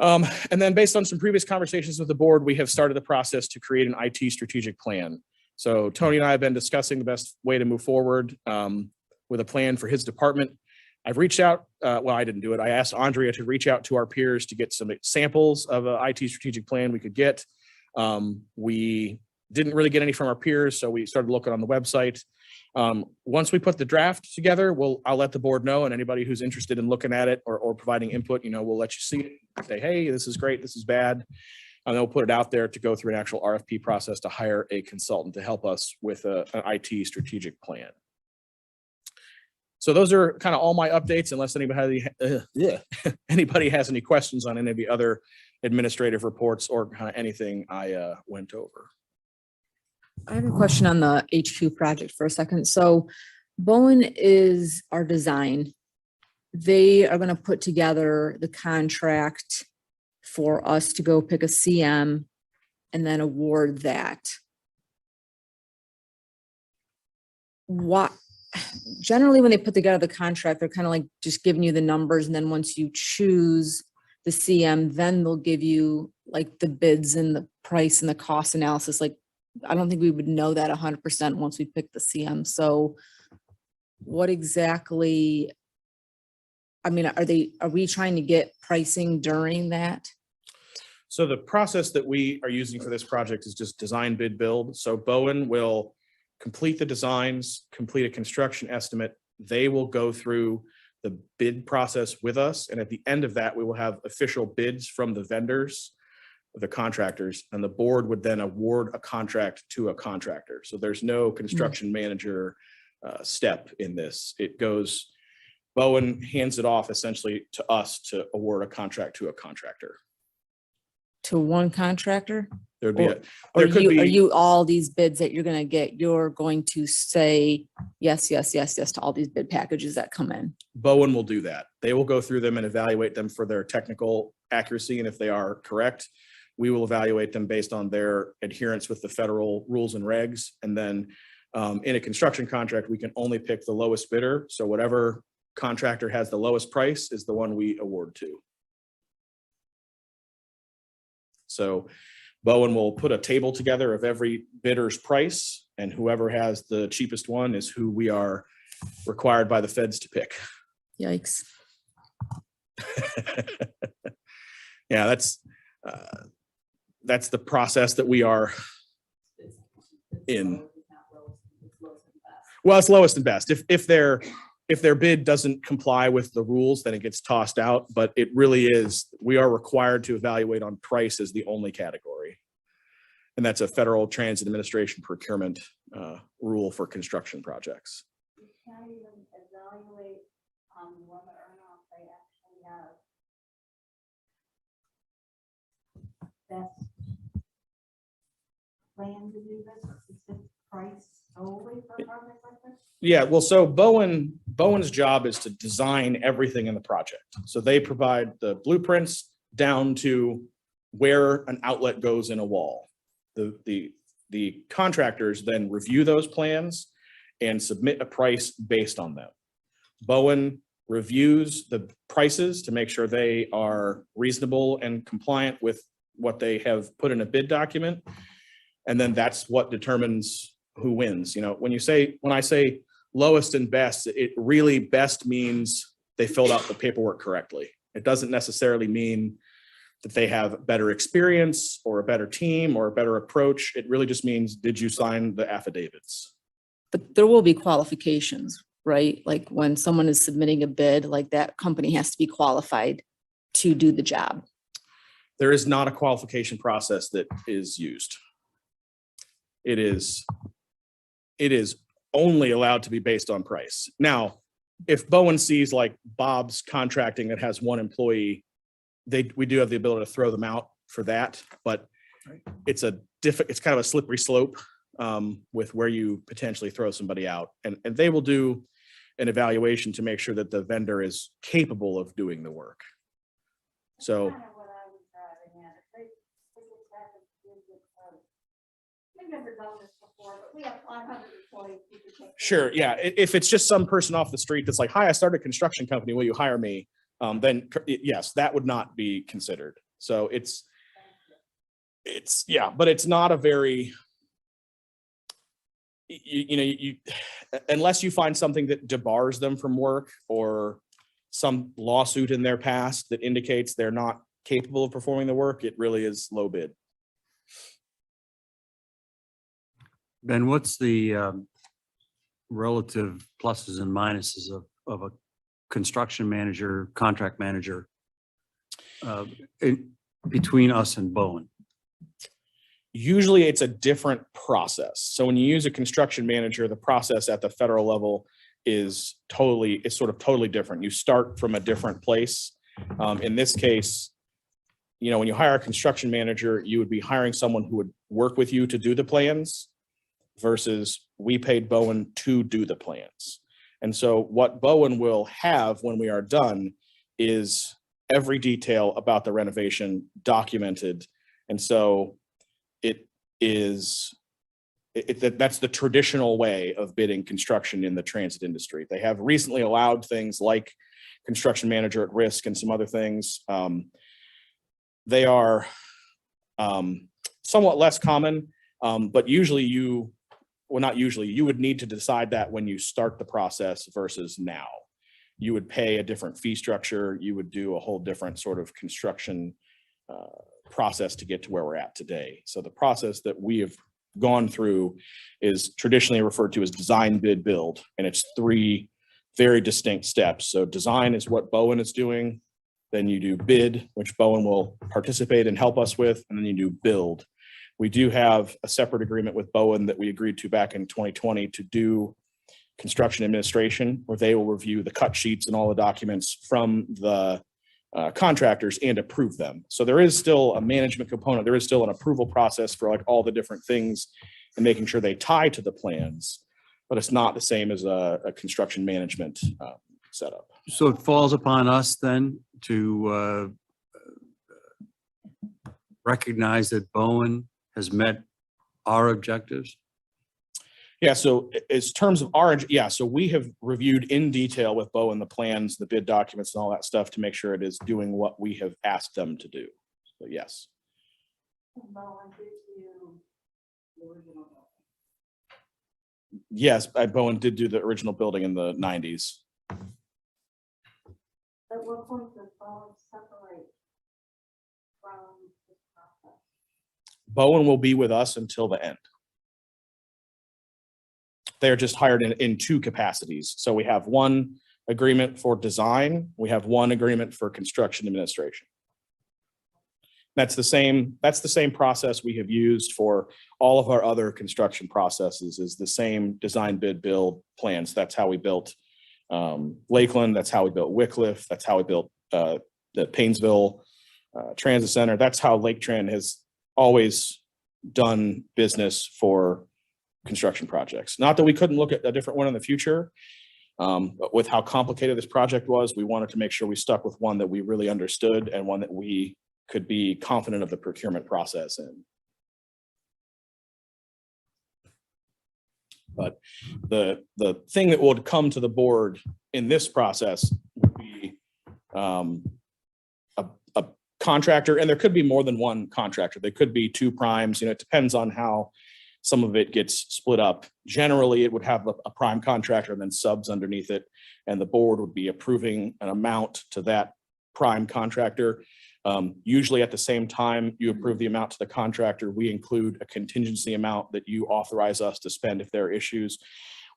And then based on some previous conversations with the board, we have started the process to create an IT strategic plan. So Tony and I have been discussing the best way to move forward with a plan for his department. I've reached out, well, I didn't do it. I asked Andrea to reach out to our peers to get some samples of an IT strategic plan we could get. We didn't really get any from our peers, so we started looking on the website. Once we put the draft together, I'll let the board know, and anybody who's interested in looking at it or providing input, we'll let you see it. Say, hey, this is great, this is bad. And then we'll put it out there to go through an actual RFP process to hire a consultant to help us with an IT strategic plan. So those are kind of all my updates, unless anybody has any questions on any of the other administrative reports or kind of anything I went over. I have a question on the HQ project for a second. So Bowen is our design. They are going to put together the contract for us to go pick a CM and then award that. What generally when they put together the contract, they're kind of like just giving you the numbers, and then once you choose the CM, then they'll give you like the bids and the price and the cost analysis. Like, I don't think we would know that 100% once we pick the CM. So what exactly, I mean, are we trying to get pricing during that? So the process that we are using for this project is just design, bid, build. So Bowen will complete the designs, complete a construction estimate. They will go through the bid process with us. And at the end of that, we will have official bids from the vendors, the contractors, and the board would then award a contract to a contractor. So there's no construction manager step in this. It goes, Bowen hands it off essentially to us to award a contract to a contractor. To one contractor? There'd be, Or there are could you, are be, you, all these bids that you're gonna get, you're going to say yes, yes, yes, yes to all these bid packages that come in? Bowen will do that. They will go through them and evaluate them for their technical accuracy. And if they are correct, we will evaluate them based on their adherence with the federal rules and regs. And then in a construction contract, we can only pick the lowest bidder. So whatever contractor has the lowest price is the one we award to. So Bowen will put a table together of every bidder's price, and whoever has the cheapest one is who we are required by the feds to pick. Yikes. Yeah, that's the process that we are in. Well, it's lowest and best. If their bid doesn't comply with the rules, then it gets tossed out. But it really is, we are required to evaluate on price as the only category. And that's a Federal Transit Administration procurement rule for construction projects. You can't even evaluate whether or not they actually have best plan to do this, or is this price solely for a project like this? Yeah, well, so Bowen's job is to design everything in the project. So they provide the blueprints down to where an outlet goes in a wall. The contractors then review those plans and submit a price based on them. Bowen reviews the prices to make sure they are reasonable and compliant with what they have put in a bid document. And then that's what determines who wins. You know, when I say lowest and best, it really best means they filled out the paperwork correctly. It doesn't necessarily mean that they have better experience or a better team or a better approach. It really just means, did you sign the affidavits? But there will be qualifications, right? Like when someone is submitting a bid, like that company has to be qualified to do the job. There is not a qualification process that is used. It is only allowed to be based on price. Now, if Bowen sees like Bob's Contracting that has one employee, we do have the ability to throw them out for that, but it's kind of a slippery slope with where you potentially throw somebody out, and they will do an evaluation to make sure that the vendor is capable of doing the work. So Kind of what I was driving at. If it's happened to do this, we've never done this before, but we have 500 employees. We could take care sure, of yeah, if it's just some person off the street that's like, hi, I started a construction company, will you hire me? Then yes, that would not be considered. So it's yeah, but it's not a very, unless you find something that debars them from work or some lawsuit in their past that indicates they're not capable of performing the work, it really is low bid. Ben, what's the relative pluses and minuses of a construction manager, contract manager between us and Bowen? Usually it's a different process. So when you use a construction manager, the process at the federal level is sort of totally different. You start from a different place. In this case, when you hire a construction manager, you would be hiring someone who would work with you to do the plans versus we paid Bowen to do the plans. And so what Bowen will have when we are done is every detail about the renovation documented. And so that's the traditional way of bidding construction in the transit industry. They have recently allowed things like construction manager at risk and some other things. They are somewhat less common, but usually you would need to decide that when you start the process versus now. You would pay a different fee structure. You would do a whole different sort of construction process to get to where we're at today. So the process that we have gone through is traditionally referred to as design, bid, build, and it's 3 very distinct steps. So design is what Bowen is doing. Then you do bid, which Bowen will participate and help us with, and then you do build. We do have a separate agreement with Bowen that we agreed to back in 2020 to do construction administration, where they will review the cut sheets and all the documents from the contractors and approve them. So there is still a management component. There is still an approval process for like all the different things and making sure they tie to the plans, but it's not the same as a construction management setup. So it falls upon us then to recognize that Bowen has met our objectives? Yeah, so as terms of our, so we have reviewed in detail with Bowen the plans, the bid documents and all that stuff to make sure it is doing what we have asked them to do. So yes. Yes, Bowen did do the original building in the 90s. At what point does Bowen separate from this process? Bowen will be with us until the end. They're just hired in 2 capacities. So we have 1 agreement for design. We have 1 agreement for construction administration. That's the same process we have used for all of our other construction processes, is the same design, bid, build plans. That's how we built Lakeland. That's how we built Wickliffe. That's how we built the Painesville Transit Center. That's how Laketran has always done business for construction projects. Not that we couldn't look at a different one in the future, but with how complicated this project was, we wanted to make sure we stuck with one that we really understood and one that we could be confident of the procurement process in. But the thing that would come to the board in this process would be a contractor, and there could be more than 1 contractor. There could be 2 primes. It depends on how some of it gets split up. Generally, it would have a prime contractor and then subs underneath it, and the board would be approving an amount to that prime contractor. Usually at the same time you approve the amount to the contractor, we include a contingency amount that you authorize us to spend if there are issues.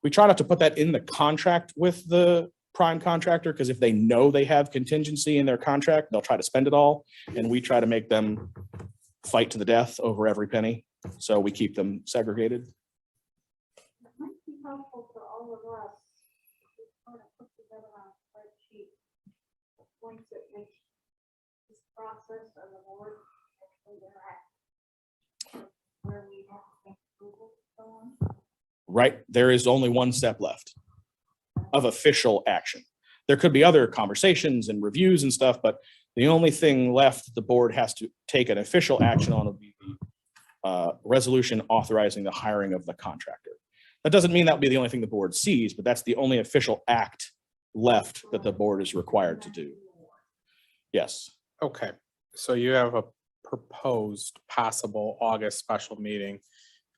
We try not to put that in the contract with the prime contractor, because if they know they have contingency in their contract, they'll try to spend it all, and we try to make them fight to the death over every penny. So we keep them segregated. It might be helpful for all of us to kind of put together on a spreadsheet the points at which this process of the board actually interact, where we have to make approval and so on. Right, there is only 1 step left of official action. There could be other conversations and reviews and stuff, but the only thing left the board has to take an official action on would be the resolution authorizing the hiring of the contractor. That doesn't mean that would be the only thing the board sees, but that's the only official act left that the board is required to do. Yes. Okay, so you have a proposed possible August special meeting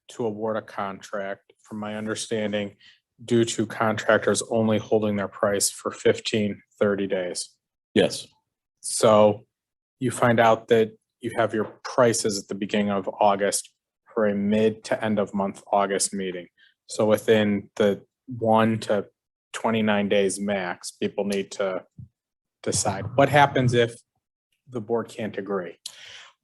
to award a contract, from my understanding, due to contractors only holding their price for 15-30 days. Yes. So you find out that you have your prices at the beginning of August for a mid to end of month August meeting. So within the 1 to 29 days max, people need to decide. What happens if the board can't agree?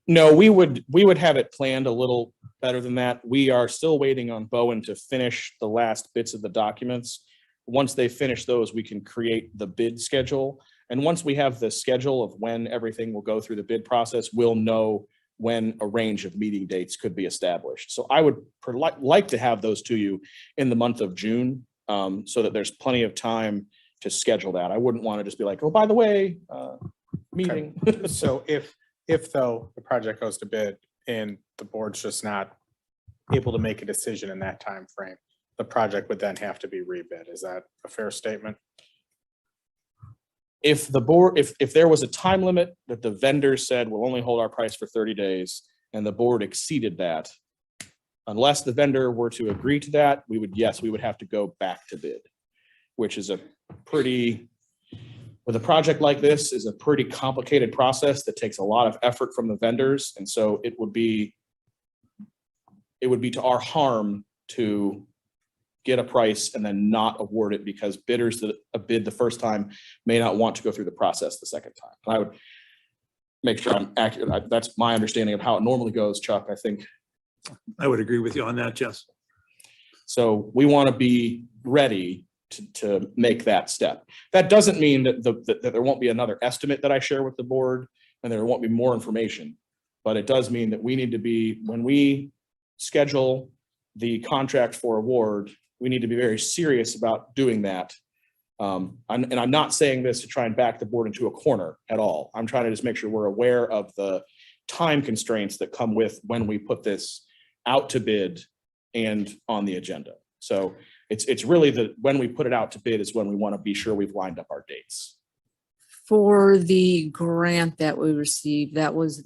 No, we would have it planned a little better than that. We are still waiting on Bowen to finish the last bits of the documents. Once they finish those, we can create the bid schedule. And once we have the schedule of when everything will go through the bid process, we'll know when a range of meeting dates could be established. So I would like to have those to you in the month of June, so that there's plenty of time to schedule that. I wouldn't want to just be like, oh, by the way, meeting. Okay. So if though the project goes to bid and the board's just not able to make a decision in that time frame, the project would then have to be rebid. Is that a fair statement? If the board, if there was a time limit that the vendor said we'll only hold our price for 30 days and the board exceeded that, unless the vendor were to agree to that, we would have to go back to bid, which is a pretty with a project like this is a pretty complicated process that takes a lot of effort from the vendors. And so it would be to our harm to get a price and then not award it because bidders that bid the first time may not want to go through the process the second time. And I would make sure I'm accurate. That's my understanding of how it normally goes, Chuck, I think. I would agree with you on that, Jess. So we want to be ready to make that step. That doesn't mean that that there won't be another estimate that I share with the board and there won't be more information. But it does mean that we need to be, when we schedule the contract for award, we need to be very serious about doing that. And I'm not saying this to try and back the board into a corner at all. I'm trying to just make sure we're aware of the time constraints that come with when we put this out to bid and on the agenda. So it's really when we put it out to bid is when we want to be sure we've lined up our dates. For the grant that we received, that was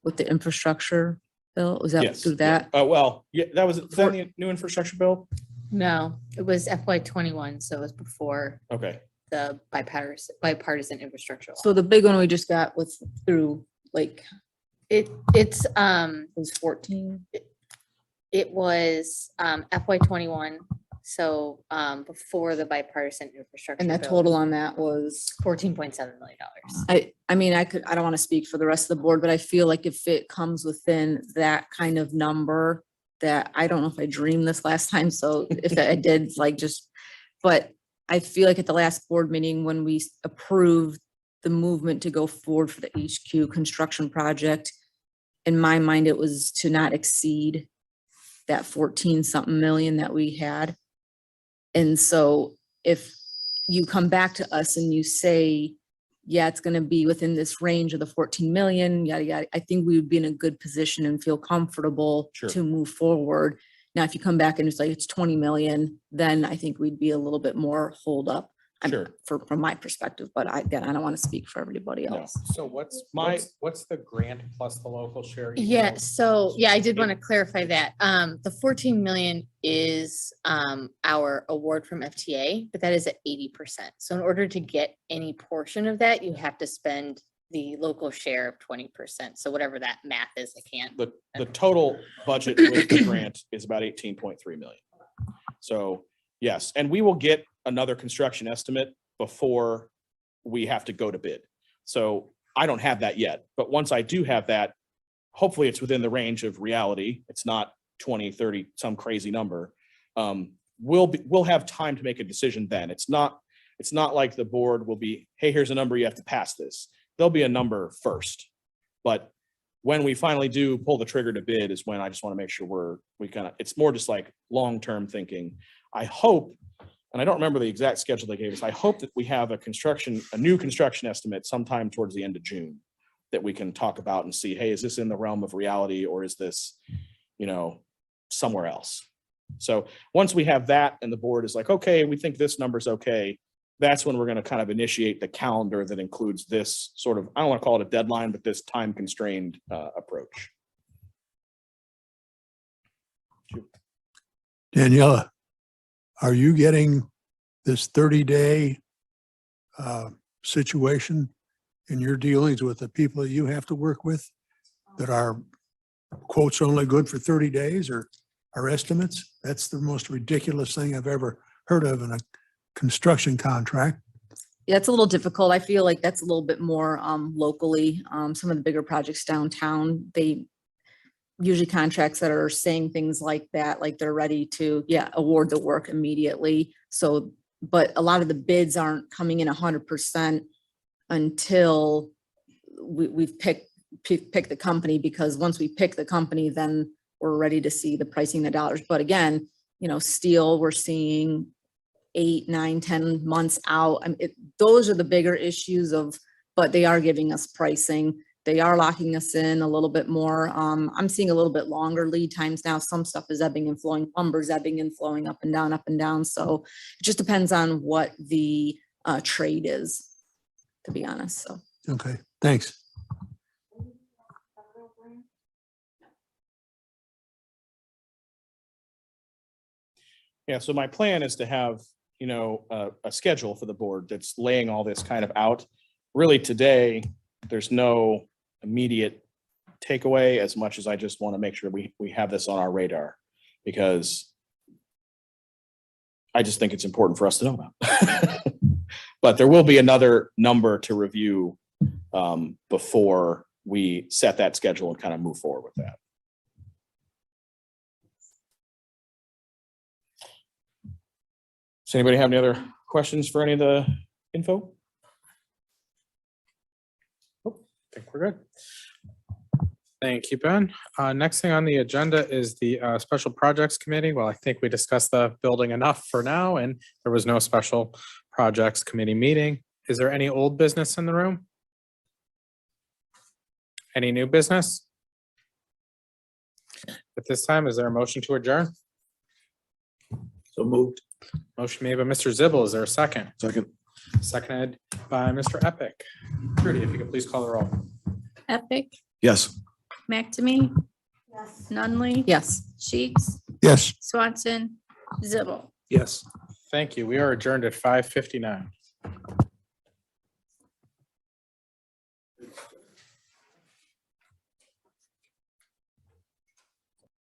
with the infrastructure bill, was that Yes. through that? Well, yeah, that was the new infrastructure bill. No, it was FY21, so it was before Okay. the bipartisan infrastructure law. So the big one we just got was through like, It's, it was 14. it was, FY21, so, before the bipartisan infrastructure. And that bill. total on that was, $14.7 million. I mean, I don't want to speak for the rest of the board, but I feel like if it comes within that kind of number, that I don't know if I dreamed this last time, so if I did, but I feel like at the last board meeting, when we approved the movement to go forward for the HQ construction project, in my mind, it was to not exceed that 14-something million that we had. And so if you come back to us and you say, yeah, it's gonna be within this range of the 14 million, yada, yada, I think we would be in a good position and feel comfortable Sure. to move forward. Now, if you come back and it's like, it's 20 million, then I think we'd be a little bit more hold up. Sure. From my perspective, but again, I don't want to speak for everybody No. else. So what's My- what's the grant plus the local share? Yeah, so, yeah, I did want to clarify that. The 14 million is our award from FTA, but that is at 80%. So in order to get any portion of that, you have to spend the local share of 20%. So whatever that math is, I can't. The total budget with the grant is about 18.3 million. So yes, and we will get another construction estimate before we have to go to bid. So I don't have that yet, but once I do have that, hopefully it's within the range of reality. It's not 20, 30, some crazy number. We'll have time to make a decision then. It's not like the board will be, hey, here's a number, you have to pass this. There'll be a number first. But when we finally do pull the trigger to bid is when I just want to make sure it's more just like long-term thinking. I hope, and I don't remember the exact schedule they gave us. I hope that we have a new construction estimate sometime towards the end of June that we can talk about and see, hey, is this in the realm of reality or is this, somewhere else? So once we have that and the board is like, okay, we think this number's okay, that's when we're going to kind of initiate the calendar that includes this sort of, I don't want to call it a deadline, but this time constrained approach. Daniela, are you getting this 30-day situation in your dealings with the people that you have to work with that are quotes only good for 30 days or are estimates? That's the most ridiculous thing I've ever heard of in a construction contract. Yeah, it's a little difficult. I feel like that's a little bit more locally. Some of the bigger projects downtown, they usually contracts that are saying things like that, like they're ready to, award the work immediately. So, but a lot of the bids aren't coming in 100% until we've picked the company, because once we pick the company, then we're ready to see the pricing, the dollars. But again, steel, we're seeing 8, 9, 10 months out. I mean, those are the bigger issues but they are giving us pricing. They are locking us in a little bit more. I'm seeing a little bit longer lead times now. Some stuff is ebbing and flowing, lumber's ebbing and flowing up and down, up and down. So it just depends on what the trade is, to be honest. So. Okay, thanks. Yeah, so my plan is to have a schedule for the board that's laying all this kind of out. Really today, there's no immediate takeaway as much as I just want to make sure we have this on our radar because I just think it's important for us to know about. But there will be another number to review before we set that schedule and kind of move forward with that. Does anybody have any other questions for any of the info? I think we're good. Thank you, Ben. Next thing on the agenda is the Special Projects Committee. Well, I think we discussed the building enough for now, and there was no Special Projects Committee meeting. Is there any old business in the room? Any new business? At this time, is there a motion to adjourn? So moved. Motion made by Mr. Zibble. Is there a second? Second. Seconded by Mr. Epic. Trudy, if you could please call the roll. Epic, Yes. McNamee, Yes. Nunley. Yes. Sheets, Yes. Swanson, Zibble. Yes. Thank you. We are adjourned at 5:59.